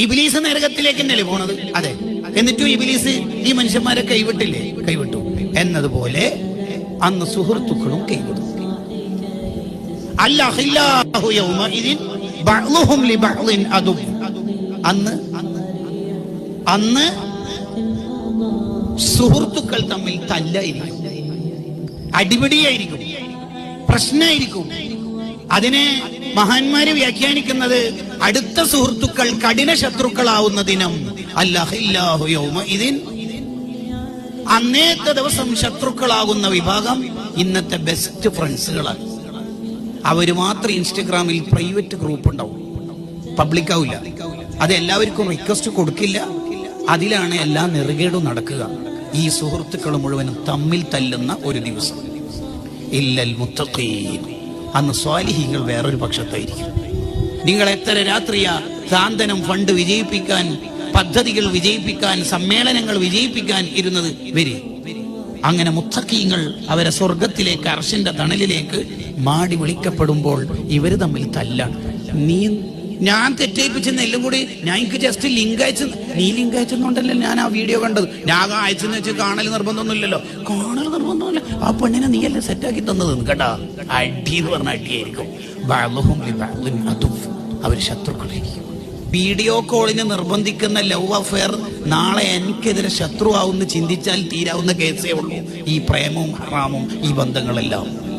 ഇബ്ലീസ് നരകത്തിലേക്ക് തന്നെയല്ലേ പോണത്? അതെ. എന്നിട്ടും ഇബ്ലീസ് ഈ മനുഷ്യന്മാരെ കൈവിട്ടില്ലേ? കൈവിട്ടു. എന്നതുപോലെ അന്ന് സുഹൃത്തുക്കളും കൈവിടും. അന്ന് സുഹൃത്തുക്കൾ തമ്മിൽ തല്ലായിരിക്കും, അടിപിടിയായിരിക്കും, പ്രശ്നമായിരിക്കും. അതിനെ മഹാന്മാര് വ്യാഖ്യാനിക്കുന്നത് അടുത്ത സുഹൃത്തുക്കൾ കഠിന ശത്രുക്കളാവുന്ന ദിനം. അല്ലാഹു യൗമഇദിൻ, അന്നേത്തെ ദിവസം ശത്രുക്കളാകുന്ന വിഭാഗം ഇന്നത്തെ ബെസ്റ്റ് ഫ്രണ്ട്സുകളാണ്. അവര് മാത്രം ഇൻസ്റ്റഗ്രാമിൽ പ്രൈവറ്റ് ഗ്രൂപ്പ് ഉണ്ടാവും, പബ്ലിക് ആവില്ല. അത് എല്ലാവർക്കും റിക്വസ്റ്റ് കൊടുക്കില്ല. അതിലാണ് എല്ലാ നെറുകേടും നടക്കുക. ഈ സുഹൃത്തുക്കൾ മുഴുവനും തമ്മിൽ തല്ലുന്ന ഒരു ദിവസം. ഇല്ലൽ മുത്തഖീൻ, അന്ന് സ്വാലിഹീങ്ങൾ വേറൊരു പക്ഷത്തായിരിക്കും. നിങ്ങൾ എത്ര രാത്രിയാ സാന്ത്വനം ഫണ്ട് വിജയിപ്പിക്കാൻ, പദ്ധതികൾ വിജയിപ്പിക്കാൻ, സമ്മേളനങ്ങൾ വിജയിപ്പിക്കാൻ ഇരുന്നത് വരെ. അങ്ങനെ മുത്തഖീങ്ങൾ അവരെ സ്വർഗത്തിലേക്ക്, അർശിന്റെ തണലിലേക്ക് മാടി വിളിക്കപ്പെടുമ്പോൾ ഇവര് തമ്മിൽ തല്ലാണ്. ഞാൻ തെറ്റേപ്പിച്ചെന്ന് എല്ലാം കൂടി ഞാൻ എനിക്ക് ജസ്റ്റ് ലിങ്ക് അയച്ചു. നീ ലിങ്ക് അയച്ചെന്നുണ്ടല്ലോ ഞാൻ ആ വീഡിയോ കണ്ടത്. ഞാൻ അയച്ചെന്ന് വെച്ച് കാണൽ നിർബന്ധമൊന്നുമില്ലല്ലോ. കാണൽ നിർബന്ധമില്ല. ആ പെണ്ണിനെ നീയല്ലേ സെറ്റാക്കി തന്നത് കേട്ടാ. അടി എന്ന് പറഞ്ഞ അടിയായിരിക്കും. അവര് ശത്രുക്കളായിരിക്കും. വീഡിയോ കോളിന് നിർബന്ധിക്കുന്ന ലവ് അഫെയർ നാളെ എനിക്കെതിരെ ശത്രുവാവുന്ന ചിന്തിച്ചാൽ തീരാവുന്ന കേസേ ഉള്ളൂ. ഈ പ്രേമവും ഹറാമും ഈ ബന്ധങ്ങളെല്ലാം